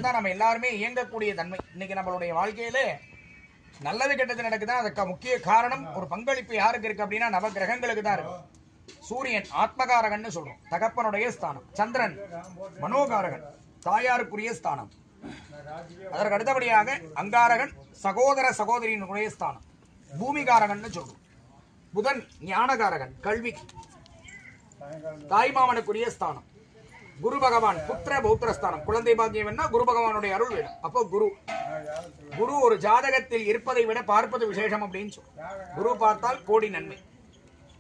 வச்சுதான் நம்ம எல்லாருமே இயங்கக்கூடிய தன்மை. இன்னைக்கு நம்மளுடைய வாழ்க்கையிலே நல்லது கெட்டது நடக்குதுன்னா அதுக்கு முக்கிய காரணம் ஒரு பங்களிப்பு யாருக்கு இருக்கு அப்படின்னா நவ கிரகங்களுக்கு தான் இருக்கு. சூரியன் ஆத்மகாரகன் சொல்றோம், தகப்பனுடைய ஸ்தானம். சந்திரன் மனோகாரகன், தாயாருக்குரிய ஸ்தானம். அதற்கு அடுத்தபடியாக அங்காரகன் சகோதர சகோதரியினுடைய ஸ்தானம், பூமிகாரகன் சொல்றோம். புதன் ஞானகாரகன், கல்வி, தாய்மாமனுக்குரிய ஸ்தானம். குரு பகவான் புத்திர பௌத்திரஸ்தானம், குழந்தை பாக்கியம் என்ன, குரு பகவானுடைய அருள் வேணும். அப்போ குரு ஒரு ஜாதகத்தில் இருப்பதை விட பார்ப்பது விசேஷம் அப்படின்னு சொல்லு. குரு பார்த்தால் கோடி நன்மை.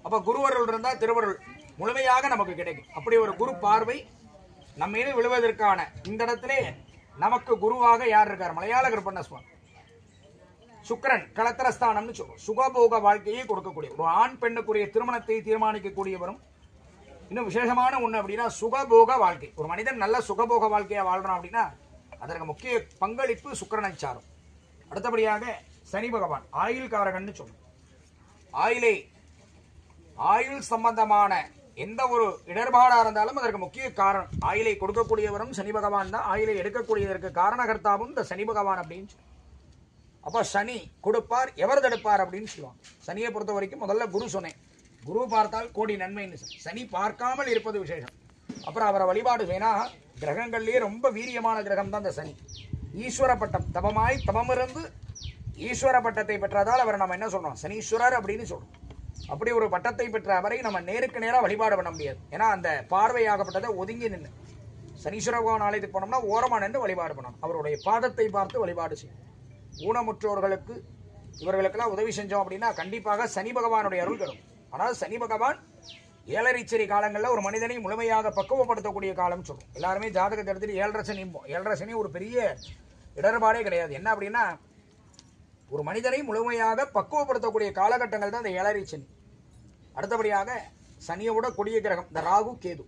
அப்ப குருவருள் இருந்தா திருவருள் முழுமையாக நமக்கு கிடைக்கும். அப்படி ஒரு குரு பார்வை நம்ம மீது விழுவதற்கான இந்த இடத்திலே நமக்கு குருவாக யார் இருக்கார்? மலையாள கருப்பண்ண சுவாமி. சுக்கிரன் களத்திரஸ்தானம்னு சொல்றோம், சுகபோக வாழ்க்கையை கொடுக்கக்கூடிய ஒரு ஆண் பெண்ணுக்குரிய திருமணத்தை தீர்மானிக்கக்கூடியவரும். இன்னும் விசேஷமான ஒண்ணு அப்படின்னா சுகபோக வாழ்க்கை. ஒரு மனிதன் நல்ல சுகபோக வாழ்க்கையா வாழ்றான் அப்படின்னா அதற்கு முக்கிய பங்களிப்பு சுக்கிரனை சாரும். அடுத்தபடியாக சனி பகவான் ஆயுள் காரகன்னு சொல்றோம். ஆயுள் சம்பந்தமான எந்த ஒரு இடர்பாடா இருந்தாலும் அதற்கு முக்கிய காரணம் ஆயுளை கொடுக்கக்கூடியவரும் சனி பகவான் தான். ஆயுளை எடுக்கக்கூடியதற்கு காரணகர்த்தாவும் இந்த சனி பகவான் அப்படின்னு சொல்லுவோம். அப்ப சனி கொடுப்பார், எவர் தடுப்பார் அப்படின்னு சொல்லுவாங்க. சனியை பொறுத்த வரைக்கும் முதல்ல குரு சொன்னேன், குரு பார்த்தால் கோடி நன்மைன்னு. சனி பார்க்காமல் இருப்பது விசேஷம். அப்புறம் அவரை வழிபாடு வேணா கிரகங்கள்லயே ரொம்ப வீரியமான கிரகம் தான் இந்த சனி. ஈஸ்வர பட்டம், தவமிருந்து ஈஸ்வர பட்டத்தை பெற்றதால் அவர் நம்ம என்ன சொல்றோம்? சனீஸ்வரர் அப்படின்னு சொல்றோம். அப்படி ஒரு பட்டத்தை பெற்ற அவரை நம்ம நேருக்கு நேராக வழிபாடு பண்ண முடியாது. ஏன்னா அந்த பார்வையாகப்பட்டதை ஒதுங்கி நின்று சனீஸ்வர பகவான் ஆலயத்துக்கு போனோம்னா ஓரமா நின்று வழிபாடு பண்ணணும். அவருடைய பாதத்தை பார்த்து வழிபாடு செய்யும். ஊனமுற்றோர்களுக்கு இவர்களுக்கெல்லாம் உதவி செஞ்சோம் அப்படின்னா கண்டிப்பாக சனி பகவானுடைய அருள் தரும். ஆனால் சனி பகவான் ஏழரைச்சரி காலங்களில் ஒரு மனிதனை முழுமையாக பக்குவப்படுத்தக்கூடிய காலம் சொல்லும். எல்லாருமே ஜாதகத்தை எடுத்துட்டு 7.5 சனி. 7.5 சனி ஒரு பெரிய இடர்பாடே கிடையாது. என்ன அப்படின்னா ஒரு மனிதனை முழுமையாக பக்குவப்படுத்தக்கூடிய காலகட்டங்கள் தான் இந்த 7.5 சனி. அடுத்தபடியாக சனியோட கொடிய கிரகம் இந்த ராகு கேது.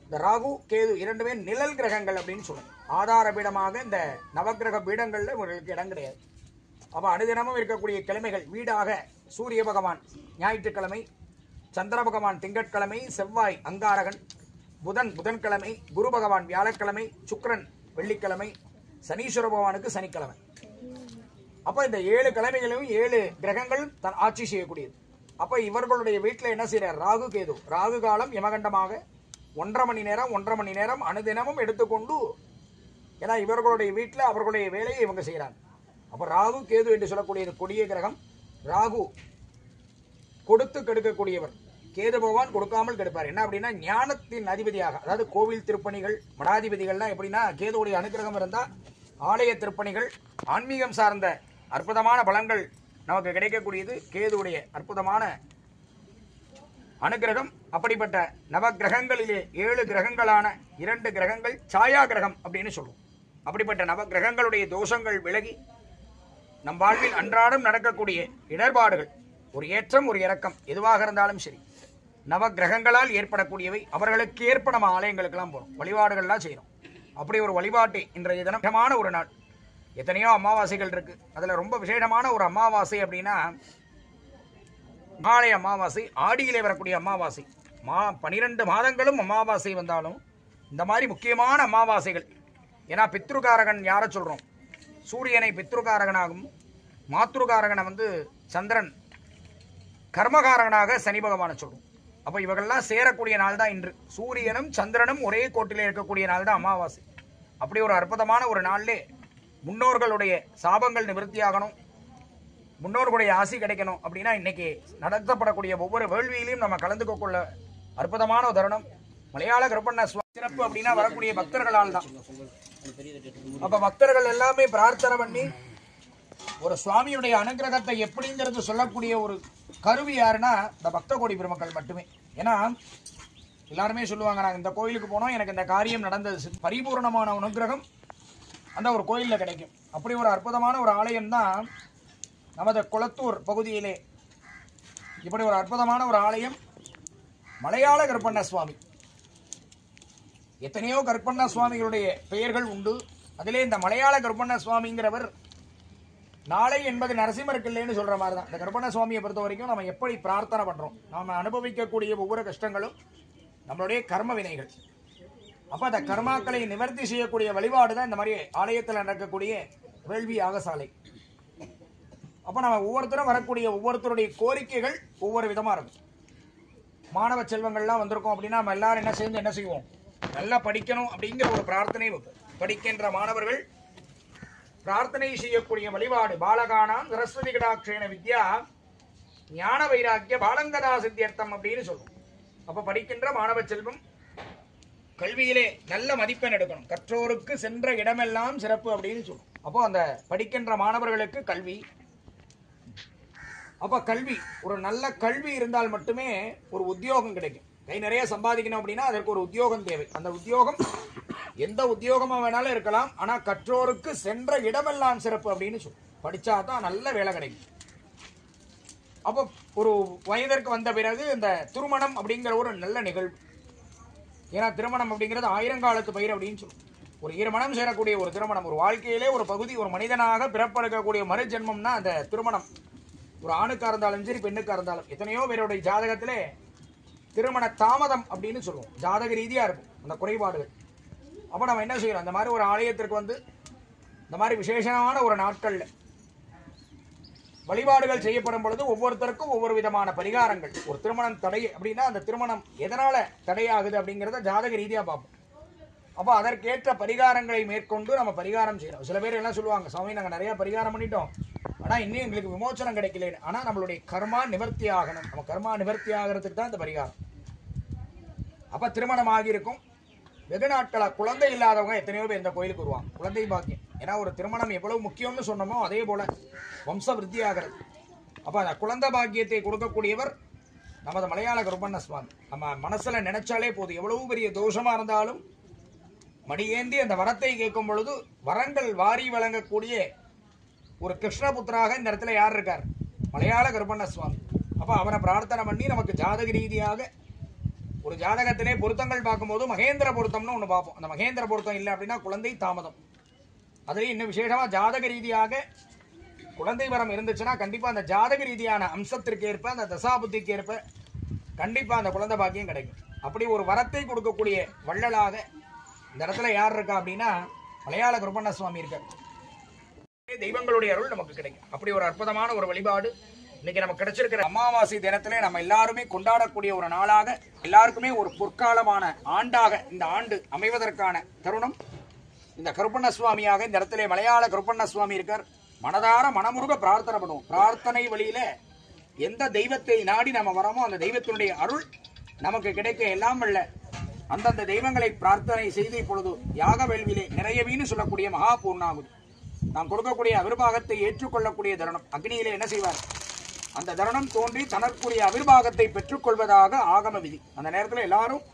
இந்த ராகு கேது இரண்டுமே நிழல் கிரகங்கள் அப்படின்னு சொல்லுவோம். ஆதார பீடமாக இந்த நவகிரக பீடங்கள்ல இவர்களுக்கு இடம் கிடையாது. அப்ப அனுதினமும் இருக்கக்கூடிய கிழமைகள் வீடாக சூரிய பகவான் ஞாயிற்றுக்கிழமை, சந்திர பகவான் திங்கட்கிழமை, செவ்வாய் அங்காரகன், புதன்கிழமை, குரு பகவான் வியாழக்கிழமை, சுக்கிரன் வெள்ளிக்கிழமை, சனீஸ்வர பகவானுக்கு சனிக்கிழமை. அப்ப இந்த 7 கிழமைகளும் 7 கிரகங்கள் தன் ஆட்சி செய்யக்கூடியது. அப்ப இவர்களுடைய வீட்டில் என்ன செய்யறார்? ராகு கேது. ராகு காலம் யமகண்டமாக 1.5 மணி நேரம் அனுதினமும் எடுத்துக்கொண்டு, ஏன்னா இவர்களுடைய வீட்டில் அவர்களுடைய வேலையை இவங்க செய்யறாங்க. அப்ப ராகு கேது என்று சொல்லக்கூடிய கொடிய கிரகம். ராகு கொடுத்து கெடுக்கக்கூடியவர், கேது பகவான் கொடுக்காமல் கெடுப்பார். என்ன அப்படின்னா ஞானத்தின் அதிபதியாக, அதாவது கோவில் திருப்பணிகள் மடாதிபதிகள்லாம் எப்படின்னா கேதுவுடைய அனுகிரகம் இருந்தா ஆலய திருப்பணிகள் ஆன்மீகம் சார்ந்த அற்புதமான பலன்கள் நமக்கு கிடைக்கக்கூடியது கேதுவுடைய அற்புதமான அனுகிரகம். அப்படிப்பட்ட நவ கிரகங்களிலே 7 கிரகங்களான 2 கிரகங்கள் சாயா கிரகம் அப்படின்னு சொல்லுவோம். அப்படிப்பட்ட நவ கிரகங்களுடைய தோஷங்கள் விலகி நம் வாழ்வில் அன்றாடம் நடக்கக்கூடிய இடர்பாடுகள், ஒரு ஏற்றம் ஒரு இறக்கம் எதுவாக இருந்தாலும் சரி, நவ கிரகங்களால் ஏற்படக்கூடியவை. அவர்களுக்கு ஏற்ப நம்ம ஆலயங்களுக்கெல்லாம் போறோம், வழிபாடுகள்லாம் செய்யறோம். அப்படி ஒரு வழிபாட்டை இன்றைய தினம் முக்கியமான ஒரு நாள். எத்தனையோ அமாவாசைகள் இருக்கு. அதுல ரொம்ப விசேஷமான ஒரு அமாவாசை அப்படின்னா மாலை அமாவாசை, ஆடியிலே வரக்கூடிய அமாவாசை. 12 மாதங்களும் அமாவாசை வந்தாலும் இந்த மாதிரி முக்கியமான அமாவாசைகள். ஏன்னா பித்ருகாரகன் யார சொல்றோம்? சூரியனை பித்ருகாரகனாகும், மாத்ருகாரகனை சந்திரன், கர்மகாரகனாக சனி பகவானை சொல்றோம். அப்ப இவர்கள்லாம் சேரக்கூடிய நாள் தான் இன்று. சூரியனும் சந்திரனும் ஒரே கோட்டிலே இருக்கக்கூடிய நாள் தான் அமாவாசை. அப்படி ஒரு அற்புதமான ஒரு நாளிலே முன்னோர்களுடைய சாபங்கள் நிவர்த்தியாகணும், முன்னோர்களுடைய ஆசி கிடைக்கணும் அப்படின்னா இன்னைக்கு நடத்தப்படக்கூடிய ஒவ்வொரு வேள்வியிலையும் நம்ம கலந்துக்கொள்ள அற்புதமான ஒரு தருணம். மலையாள கருப்பண்ண சிறப்பு அப்படின்னா வரக்கூடிய பக்தர்களால் தான். அப்ப பக்தர்கள் எல்லாமே பிரார்த்தனை பண்ணி ஒரு சுவாமியுடைய அனுகிரகத்தை எப்படிங்கிறது சொல்லக்கூடிய ஒரு கருவி யாருன்னா இந்த பக்த கோடி பெருமக்கள் மட்டுமே. ஏன்னா எல்லாருமே சொல்லுவாங்க, நாங்கள் இந்த கோயிலுக்கு போனோம், எனக்கு இந்த காரியம் நடந்தது. பரிபூர்ணமான அனுகிரகம் அந்த ஒரு கோயிலில் கிடைக்கும். அப்படி ஒரு அற்புதமான ஒரு ஆலயம் தான் நமது குளத்தூர் பகுதியிலே இப்படி ஒரு அற்புதமான ஒரு ஆலயம் மலையாள கருப்பண்ண சுவாமி. எத்தனையோ கருப்பண்ண சுவாமிகளுடைய பெயர்கள் உண்டு. அதிலே இந்த மலையாள கருப்பண்ண சுவாமிங்கிறவர் நாளை என்பது நரசிம்மருக்கு இல்லைன்னு சொல்ற மாதிரி தான். இந்த கருப்பண்ண சுவாமியை பொறுத்த வரைக்கும் நம்ம எப்படி பிரார்த்தனை பண்றோம், நாம அனுபவிக்கக்கூடிய ஒவ்வொரு கஷ்டங்களும் நம்மளுடைய கர்ம வினைகள். அப்ப அந்த கர்மாக்களை நிவர்த்தி செய்யக்கூடிய வழிபாடு தான் இந்த மாதிரி ஆலயத்தில் நடக்கக்கூடிய வேள்வி யாகசாலை. அப்ப நம்ம ஒவ்வொருத்தரும் வரக்கூடிய ஒவ்வொருத்தருடைய கோரிக்கைகள் ஒவ்வொரு விதமா இருக்கும். மாணவ செல்வங்கள்லாம் வந்திருக்கோம் அப்படின்னா நம்ம எல்லாரும் என்ன சேர்ந்து என்ன செய்வோம், நல்லா படிக்கணும் அப்படிங்கிற ஒரு பிரார்த்தனை வைப்போம். படிக்கின்ற மாணவர்கள் பிரார்த்தனை செய்யக்கூடிய வழிபாடு பாலகானாம் சரஸ்வதி கடாட்சேன வித்யா ஞான வைராக்கிய பாலங்கதா சித்தியர்த்தம் அப்படின்னு சொல்லுவோம். அப்ப படிக்கின்ற மாணவ செல்வம் கல்வியிலே நல்ல மதிப்பெண் எடுக்கணும். கற்றோருக்கு சென்ற இடமெல்லாம் சிறப்பு அப்படின்னு சொல்லுவோம். அப்போ அந்த படிக்கின்ற மாணவர்களுக்கு கல்வி, அப்ப கல்வி ஒரு நல்ல கல்வி இருந்தால் மட்டுமே ஒரு உத்தியோகம் கிடைக்கும். கை நிறைய சம்பாதிக்கணும் அப்படின்னா அதற்கு ஒரு உத்தியோகம் தேவை. அந்த உத்தியோகம் எந்த உத்தியோகமா வேணாலும் இருக்கலாம், ஆனா கற்றோருக்கு சென்ற இடமெல்லாம் சிறப்பு அப்படின்னு சொல்லுவோம். படிச்சா தான் நல்ல வேலை கிடைக்கும். அப்போ ஒரு வயதிற்கு வந்த பிறகு இந்த திருமணம் அப்படிங்கிற ஒரு நல்ல நிகழ்வு. ஏன்னா திருமணம் அப்படிங்கிறது ஆயிரங்காலத்து பயிர் அப்படின்னு சொல்லுவோம். ஒரு இருமணம் சேரக்கூடிய ஒரு திருமணம் ஒரு வாழ்க்கையிலே ஒரு பகுதி. ஒரு மனிதனாக பிறப்பெடுக்கக்கூடிய மறு ஜென்மம்னா அந்த திருமணம். ஒரு ஆணுக்கா இருந்தாலும் சரி பெண்ணுக்கா இருந்தாலும் எத்தனையோ பேருடைய ஜாதகத்திலே திருமண தாமதம் அப்படின்னு சொல்லுவோம். ஜாதக ரீதியா இருக்கும் அந்த குறைபாடுகள். அப்ப நம்ம என்ன செய்யறோம், அந்த மாதிரி ஒரு ஆலயத்திற்கு வந்து இந்த மாதிரி விசேஷமான ஒரு நாட்கள்ல வழிபாடுகள் செய்யப்படும் பொழுது ஒவ்வொருத்தருக்கும் ஒவ்வொரு விதமான பரிகாரங்கள். ஒரு திருமணம் தடை அப்படின்னா அந்த திருமணம் எதனால தடையாகுது அப்படிங்கிறத ஜாதக ரீதியா பார்ப்போம். அப்போ அதற்கேற்ற பரிகாரங்களை மேற்கொண்டு நம்ம பரிகாரம் செய்யணும். சில பேர் எல்லாம் சொல்லுவாங்க, சாமி நாங்கள் நிறைய பரிகாரம் பண்ணிட்டோம், ஆனா இன்னும் எங்களுக்கு விமோச்சனம் கிடைக்கலன்னு. ஆனா நம்மளுடைய கர்மா நிவர்த்தி ஆகணும். நம்ம கர்மா நிவர்த்தி ஆகிறதுக்கு தான் இந்த பரிகாரம். அப்ப திருமணம் ஆகியிருக்கும், வெகு நாட்களா குழந்தை இல்லாதவங்க எத்தனையோ பேர் இந்த கோயிலுக்கு வருவாங்க. குழந்தை பாக்கியம். ஏன்னா ஒரு திருமணம் எவ்வளவு முக்கியம்னு சொன்னோமோ அதே போல வம்ச விருத்தி ஆகிறது. அப்ப அந்த குழந்தை பாக்கியத்தை கொடுக்கக்கூடியவர் நமது மலையாள கருப்பண்ண சுவாமி. நம்ம மனசுல நினைச்சாலே போதும், எவ்வளவு பெரிய தோஷமா இருந்தாலும் மடியேந்தி அந்த வரத்தை கேட்கும் பொழுது வரங்கள் வாரி வழங்கக்கூடிய ஒரு கிருஷ்ணபுத்திராக இந்த இடத்துல யார் இருக்கார், மலையாள கருப்பண்ண சுவாமி. அப்ப அவனை பிரார்த்தனை பண்ணி நமக்கு ஜாதக ரீதியாக ஒரு ஜாதகத்திலே பொருத்தங்கள் பார்க்கும்போது மகேந்திர பொருத்தம்னு ஒண்ணு பார்ப்போம். அந்த மகேந்திர பொருத்தம் இல்லை அப்படின்னா குழந்தை தாமதம். அதுலேயும் இன்னும் விசேஷமா ஜாதக ரீதியாக குழந்தை வரம் இருந்துச்சுன்னா கண்டிப்பா அந்த ஜாதக ரீதியான அம்சத்திற்கு ஏற்ப அந்த தசாபுத்திக்கு ஏற்ப கண்டிப்பா அந்த குழந்தை பாக்கியம் கிடைக்கும். அப்படி ஒரு வரத்தை கொடுக்கக்கூடிய வள்ளலாக இந்த இடத்துல யார் இருக்கா அப்படின்னா மலையாள கருப்பண்ண சுவாமி இருக்கார். தெய்வங்களுடைய அருள் நமக்கு கிடைக்கும். அப்படி ஒரு அற்புதமான ஒரு வழிபாடு இன்னைக்கு நமக்கு கிடைச்சிருக்கிற அமாவாசை தினத்திலே நம்ம எல்லாருமே கொண்டாடக்கூடிய ஒரு நாளாக, எல்லாருக்குமே ஒரு பொற்காலமான ஆண்டாக இந்த ஆண்டு அமைவதற்கான தருணம் இந்த கருப்பண்ண சுவாமியாக இந்த இடத்திலே மலையாள கருப்பண்ண சுவாமி இருக்கார். மனதார மனமுருக பிரார்த்தனை பண்ணுவோம். பிரார்த்தனை வழியில எந்த தெய்வத்தை நாடி நம்ம வரோமோ அந்த தெய்வத்தினுடைய அருள் நமக்கு கிடைக்க எல்லாம் வல்ல அந்தந்த தெய்வங்களை பிரார்த்தனை செய்து இப்பொழுது யாக வேள்வியிலே நிறையவீன்னு சொல்லக்கூடிய மகா பூர்ணாகுதி நாம் கொடுக்கக்கூடிய அவிர்வாகத்தை ஏற்றுக்கொள்ளக்கூடிய தருணம். அக்னியிலே என்ன செய்வார், அந்த தருணம் தோன்றி தனக்குரிய அவிர்வாகத்தை பெற்றுக்கொள்வதாக ஆகம விதி. அந்த நேரத்தில் எல்லாரும்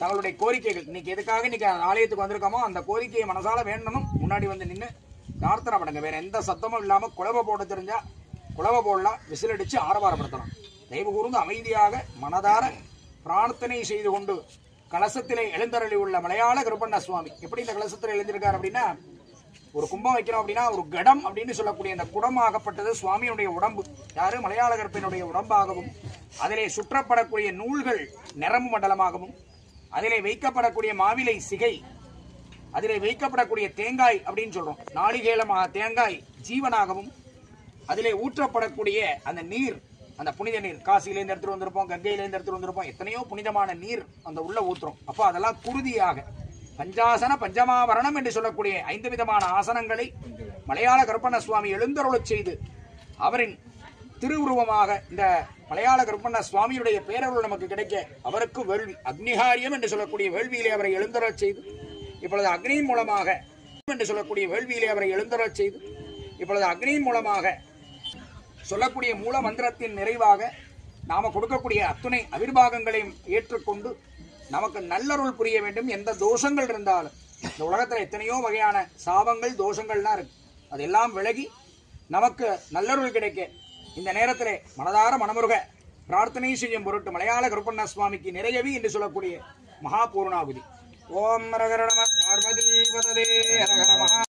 தங்களுடைய கோரிக்கைகள் இன்னைக்கு எதுக்காக இன்னைக்கு ஆலயத்துக்கு வந்திருக்கோமோ அந்த கோரிக்கையை மனசால வேண்டணும். முன்னாடி வந்து நின்று பிரார்த்தனை பண்ணுங்க. வேற எந்த சத்தமும் இல்லாம குழவை போட தெரிஞ்சா குழவை போடலாம், விசில் அடிச்சு ஆரவாரப்படுத்தலாம். தயவு கூர்ந்து அமைதியாக மனதார பிரார்த்தனை செய்து கொண்டு கலசத்திலே எழுந்தருளி உள்ள மலையாள கருப்பண்ண சுவாமி எப்படி இந்த கலசத்தில் எழுந்திருக்கார் அப்படின்னா, ஒரு கும்பம் வைக்கிறோம் அப்படின்னா ஒரு கடம் அப்படின்னு சொல்லக்கூடிய அந்த குடம் ஆகப்பட்டது சுவாமியுடைய உடம்பு. யாரு, மலையாள கருப்பனுடைய உடம்பாகவும் அதிலே சுற்றப்படக்கூடிய நூல்கள் நிரம்பு மண்டலமாகவும் அதிலே வைக்கப்படக்கூடிய மாவிலை சிகை, அதிலே வைக்கப்படக்கூடிய தேங்காய் அப்படின்னு சொல்றோம் நாளிகேலமாக தேங்காய் ஜீவனாகவும், அதிலே ஊற்றப்படக்கூடிய அந்த நீர், அந்த புனித நீர் காசியிலேருந்து எடுத்துட்டு வந்திருப்போம், கங்கையிலேருந்து எடுத்துட்டு வந்திருப்போம், எத்தனையோ புனிதமான நீர் அந்த உள்ள ஊத்துறோம். அப்போ அதெல்லாம் குருதியாக பஞ்சாசன பஞ்சமாவரணம் என்று சொல்லக்கூடிய 5 விதமான ஆசனங்களை மலையாள கருப்பண்ண சுவாமி எழுந்தருளச் செய்து அவரின் திருவுருவமாக இந்த மலையாள கருப்பண்ண சுவாமியுடைய பேரருள் நமக்கு கிடைக்க அவருக்கு வேள்வி அக்னிஹாரியம் என்று சொல்லக்கூடிய வேள்வியிலே அவரை எழுந்தருளச் செய்து இப்பொழுது அக்னியின் மூலமாக என்று சொல்லக்கூடிய வேள்வியிலே அவரை எழுந்தருளச் செய்து இப்பொழுது அக்னியின் மூலமாக சொல்லக்கூடிய மூல மந்திரத்தின் நிறைவாக நாம கொடுக்கக்கூடிய அத்துணை அவிர்வாகங்களையும் ஏற்றுக்கொண்டு நமக்கு நல்லருள் புரிய வேண்டும். எந்த தோஷங்கள் இருந்தாலும் இந்த உலகத்துல எத்தனையோ வகையான சாபங்கள் தோஷங்கள்லாம் இருக்கு, அதெல்லாம் விலகி நமக்கு நல்லருள் கிடைக்க இந்த நேரத்திலே மனதார மனமுருக பிரார்த்தனை செய்யும் பொருட்டு மலையாள கருப்பண்ண சுவாமிக்கு நிறையவி என்று சொல்லக்கூடிய மகா பூர்ணாகுதி. ஓம் ரகர நம பார்வதி பததே ஹர ஹர மகா